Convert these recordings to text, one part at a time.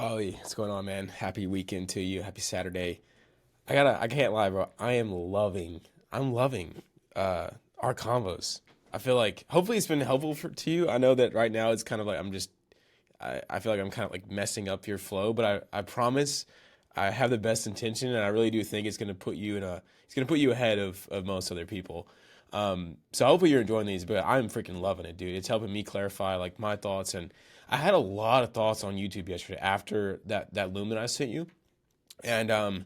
Ollie, what's going on, man? Happy weekend to you. Happy Saturday. I can't lie, bro. I'm loving uh our convos. I feel like hopefully it's been helpful to you. I know that right now it's kind of like I feel like I'm kind of like messing up your flow, but I promise I have the best intention, and I really do think it's gonna put you ahead of most other people. So hopefully you're enjoying these, but I'm freaking loving it, dude. It's helping me clarify like my thoughts, and I had a lot of thoughts on YouTube yesterday after that loom that I sent you, and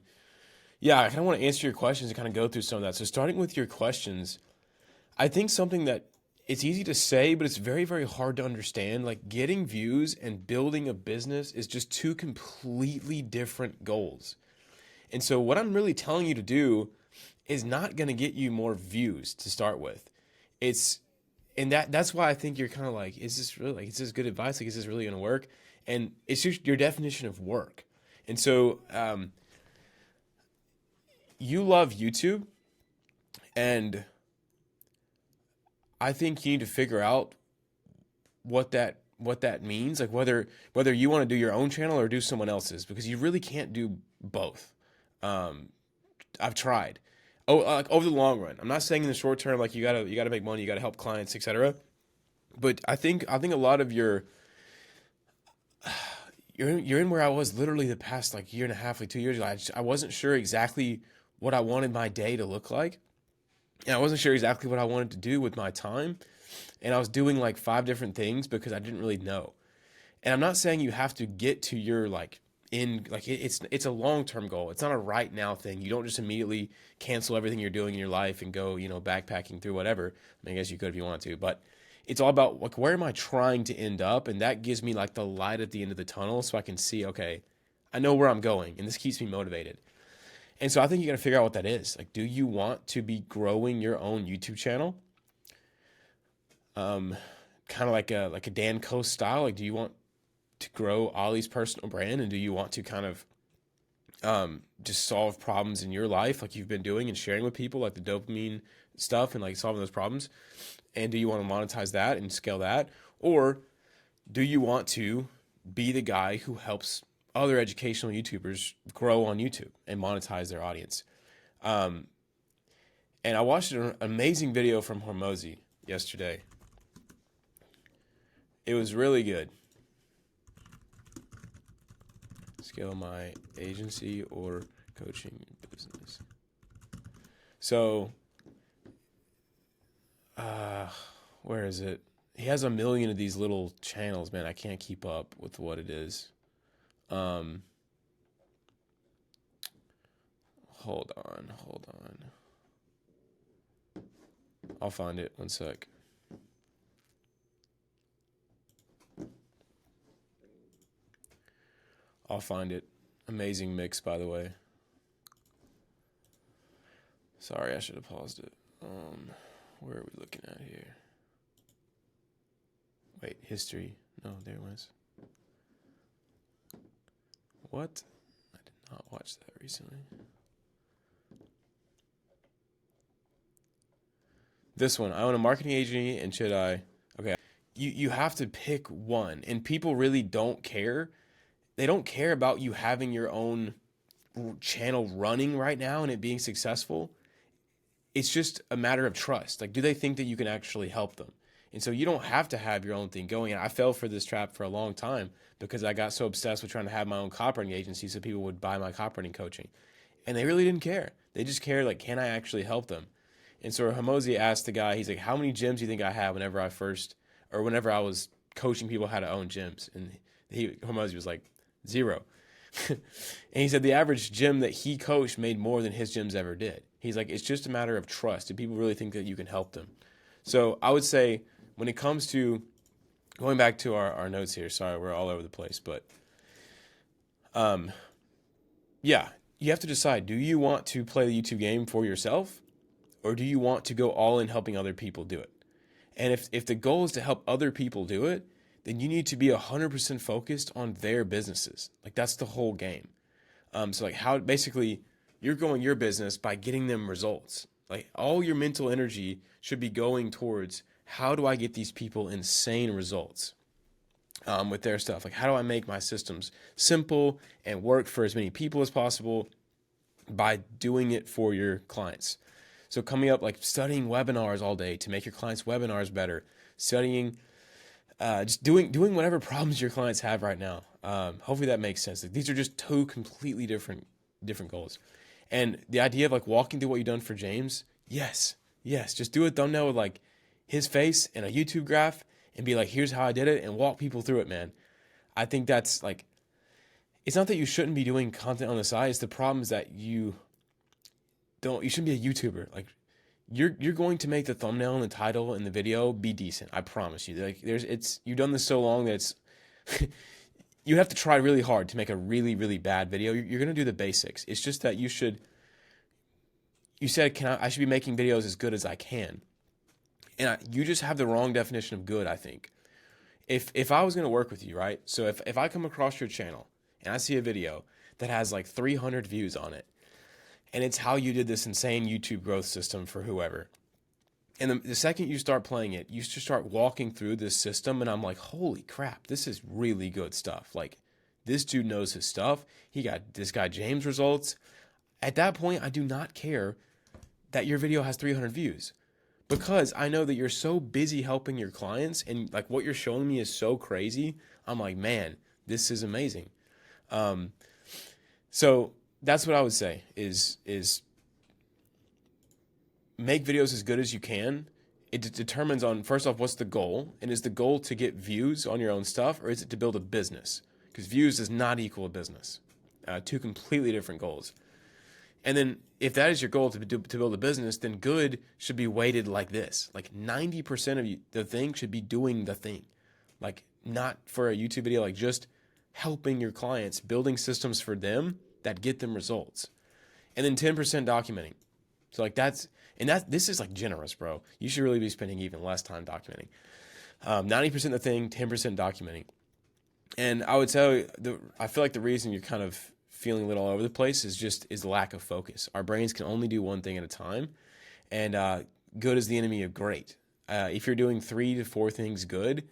yeah, I kind of want to answer your questions and kind of go through some of that. So starting with your questions, I think something that it's easy to say, but it's very, very hard to understand. Like getting views and building a business is just two completely different goals. And so what I'm really telling you to do is not going to get you more views to start with. It's and that's why I think you're kind of like, is this really like, is this good advice? Like, is this really going to work? And it's just your definition of work. And so you love YouTube, and I think you need to figure out what that means, like whether you want to do your own channel or do someone else's, because you really can't do both. Um, I've tried. Oh, like over the long run. I'm not saying in the short term, like you gotta make money, you gotta help clients, etc. But I think a lot of you're in where I was literally the past like year and a half, like 2 years ago. I wasn't sure exactly what I wanted my day to look like, and I wasn't sure exactly what I wanted to do with my time. And I was doing like five different things because I didn't really know. And I'm not saying you have to get to your like in like it's a long term goal. It's not a right now thing. You don't just immediately cancel everything you're doing in your life and go backpacking through whatever. I mean, I guess you could if you want to, but it's all about like where am I trying to end up, and that gives me like the light at the end of the tunnel, so I can see, okay, I know where I'm going, and this keeps me motivated. And so I think you got to figure out what that is. Like, do you want to be growing your own YouTube channel? Um, Kind of like a Dan Coast style. Like, do you want to grow Ollie's personal brand, and do you want to kind of just solve problems in your life like you've been doing and sharing with people, like the dopamine stuff and like solving those problems? And do you want to monetize that and scale that, or do you want to be the guy who helps other educational YouTubers grow on YouTube and monetize their audience? Um, and I watched an amazing video from Hormozy yesterday. It was really good. Scale my agency or coaching business. So, uh, where is it? He has a million of these little channels, man. I can't keep up with what it is. Um, hold on. I'll find it. One sec. I'll find it. Amazing mix, by the way. Sorry, I should have paused it. Where are we looking at here? Wait, history. No, there it was. What? I did not watch that recently. This one. I own a marketing agency, and should I? Okay. You have to pick one, and people really don't care. They don't care about you having your own channel running right now and it being successful. It's just a matter of trust. Like, do they think that you can actually help them? And so you don't have to have your own thing going. And I fell for this trap for a long time because I got so obsessed with trying to have my own copywriting agency so people would buy my copywriting coaching. And they really didn't care. They just cared, like, can I actually help them? And so Hamosi asked the guy, he's like, how many gyms do you think I had whenever I was coaching people how to own gyms? And Hamosi was like, zero. And he said the average gym that he coached made more than his gyms ever did. He's like, it's just a matter of trust. Do people really think that you can help them? So I would say when it comes to going back to our notes here, sorry, we're all over the place, but yeah, you have to decide, do you want to play the YouTube game for yourself, or do you want to go all in helping other people do it? And if the goal is to help other people do it, then you need to be 100% focused on their businesses. Like, that's the whole game. So like how basically you're growing your business by getting them results. Like, all your mental energy should be going towards, how do I get these people insane results? with their stuff. Like, how do I make my systems simple and work for as many people as possible by doing it for your clients? So coming up, like studying webinars all day to make your clients' webinars better, studying, just doing whatever problems your clients have right now. Hopefully that makes sense. Like, these are just two completely different goals. And the idea of like walking through what you've done for James, yes, just do a thumbnail with like his face and a YouTube graph and be like, here's how I did it, and walk people through it, man. I think that's like, it's not that you shouldn't be doing content on the side. It's the problem is that you shouldn't be a YouTuber. Like, you're going to make the thumbnail and the title and the video be decent. I promise you. Like, you've done this so long that it's you have to try really hard to make a really, really bad video. You're going to do the basics. It's just that you said, I should be making videos as good as I can. And you just have the wrong definition of good, I think. If I was going to work with you, right? So if I come across your channel and I see a video that has like 300 views on it, and it's how you did this insane YouTube growth system for whoever, and the second you start playing it, you just start walking through this system, and I'm like, holy crap, this is really good stuff. Like, this dude knows his stuff. He got this guy James results. At that point, I do not care that your video has 300 views, because I know that you're so busy helping your clients, and like what you're showing me is so crazy. I'm like, man, this is amazing. So that's what I would say is make videos as good as you can. It determines on, first off, what's the goal, and is the goal to get views on your own stuff, or is it to build a business? Because views does not equal a business. Two completely different goals. And then if that is your goal to build a business, then good should be weighted like this. Like 90% of the thing should be doing the thing. Like, not for a YouTube video, like just helping your clients, building systems for them that get them results. And then 10% documenting. So like this is like generous, bro. You should really be spending even less time documenting. 90% the thing, 10% documenting. And I would tell you, I feel like the reason you're kind of feeling a little all over the place is lack of focus. Our brains can only do one thing at a time, and good is the enemy of great. If you're doing 3 to 4 things good,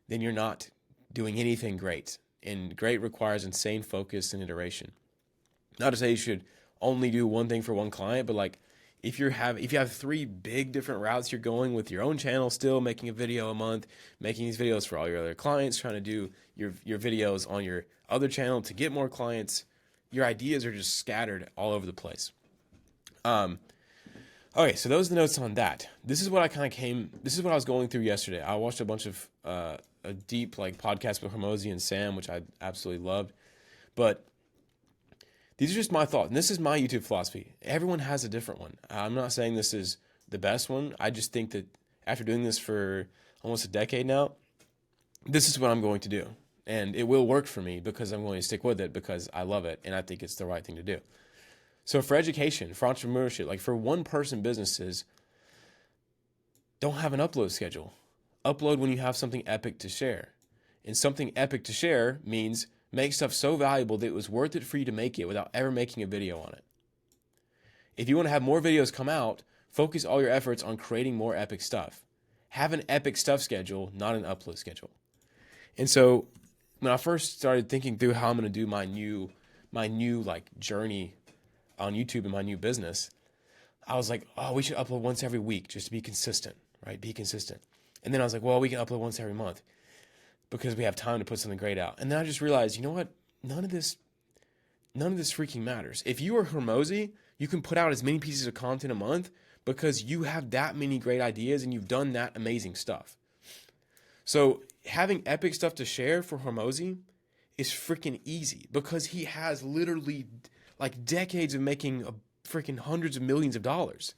then you're not doing anything great. And great requires insane focus and iteration. Not to say you should only do one thing for one client, but like if you have 3 big different routes you're going with your own channel, still making a video a month, making these videos for all your other clients, trying to do your videos on your other channel to get more clients, your ideas are just scattered all over the place. Okay, so those are the notes on that. This is what I was going through yesterday. I watched a bunch of a deep like podcast with Hermosi and Sam, which I absolutely loved. But these are just my thoughts, and this is my YouTube philosophy. Everyone has a different one. I'm not saying this is the best one. I just think that after doing this for almost a decade now, this is what I'm going to do. And it will work for me because I'm going to stick with it because I love it and I think it's the right thing to do. So for education, for entrepreneurship, like for one-person businesses, don't have an upload schedule. Upload when you have something epic to share. And something epic to share means make stuff so valuable that it was worth it for you to make it without ever making a video on it. If you want to have more videos come out, focus all your efforts on creating more epic stuff. Have an epic stuff schedule, not an upload schedule. And so when I first started thinking through how I'm going to do my new like journey on YouTube and my new business, I was like, oh, we should upload once every week just to be consistent, right? Be consistent. And then I was like, well, we can upload once every month because we have time to put something great out. And then I just realized, you know what? None of this freaking matters. If you are Hermosi, you can put out as many pieces of content a month because you have that many great ideas and you've done that amazing stuff. So having epic stuff to share for Hermosi is freaking easy because he has literally like decades of making freaking hundreds of millions of dollars.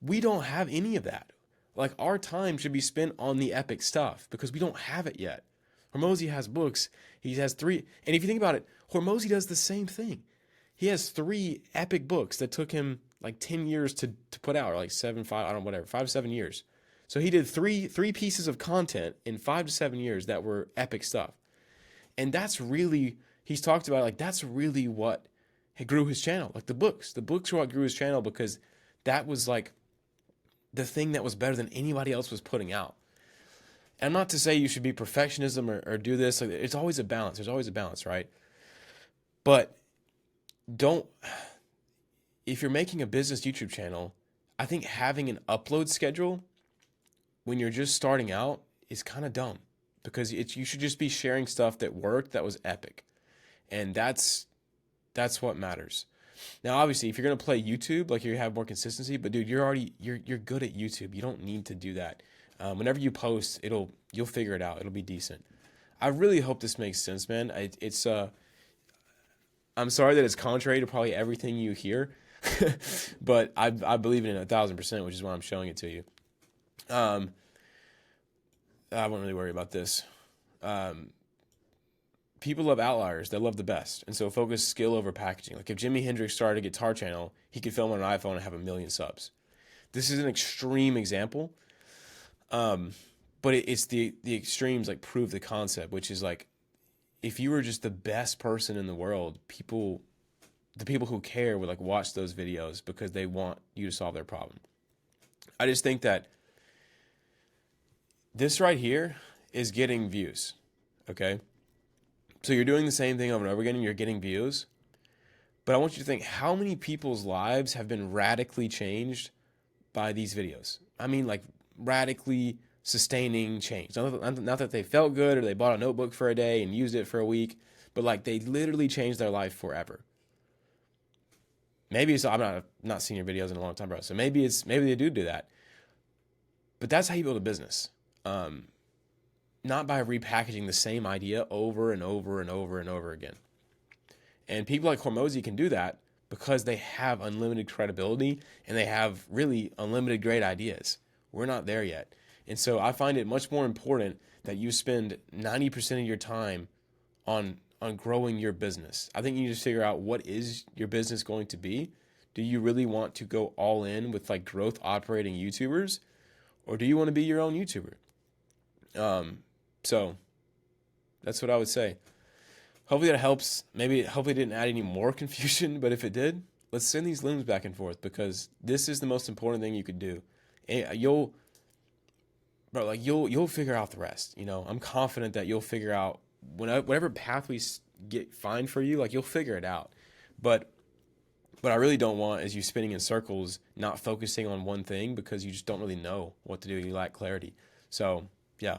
We don't have any of that. Like, our time should be spent on the epic stuff because we don't have it yet. Hormozi has books. He has 3. And if you think about it, Hormozi does the same thing. He has 3 epic books that took him like 10 years to put out, or like 5 to 7 years. So he did three pieces of content in 5 to 7 years that were epic stuff. And that's really, he's talked about, like, that's really what grew his channel. Like the books are what grew his channel because that was like the thing that was better than anybody else was putting out. And not to say you should be perfectionism or do this. Like, it's always a balance. There's always a balance, right? But don't, if you're making a business YouTube channel, I think having an upload schedule when you're just starting out is kind of dumb, because you should just be sharing stuff that worked, that was epic. And that's what matters. Now, obviously, if you're gonna play YouTube, like, you have more consistency. But dude, you're good at YouTube. You don't need to do that. Whenever you post, you'll figure it out. It'll be decent. I really hope this makes sense, man. I'm sorry that it's contrary to probably everything you hear, but I believe in it 1,000%, which is why I'm showing it to you. I won't really worry about this. People love outliers. They love the best. And so focus skill over packaging. Like, if Jimi Hendrix started a guitar channel, he could film on an iPhone and have 1 million subs. This is an extreme example. But it's the extremes, like, prove the concept, which is like, if you were just the best person in the world, the people who care would, like, watch those videos because they want you to solve their problem. I just think that this right here is getting views. Okay. So you're doing the same thing over and over again, and you're getting views. But I want you to think, how many people's lives have been radically changed by these videos? I mean, like, radically sustaining change. Not that they felt good or they bought a notebook for a day and used it for a week, but, like, they literally changed their life forever. Maybe it's, I'm not seeing your videos in a long time, bro. So maybe they do that. But that's how you build a business. Not by repackaging the same idea over and over and over and over again. And people like Hormozy can do that because they have unlimited credibility and they have really unlimited great ideas. We're not there yet. And so I find it much more important that you spend 90% of your time on growing your business. I think you need to figure out, what is your business going to be? Do you really want to go all in with, like, growth operating YouTubers, or do you want to be your own YouTuber? So that's what I would say. Hopefully that helps. Hopefully it didn't add any more confusion, but if it did, let's send these looms back and forth, because this is the most important thing you could do. And you'll figure out the rest. You know, I'm confident that you'll figure out whatever path we find for you, like, you'll figure it out. But what I really don't want is you spinning in circles, not focusing on one thing, because you just don't really know what to do. You lack clarity. So, yeah.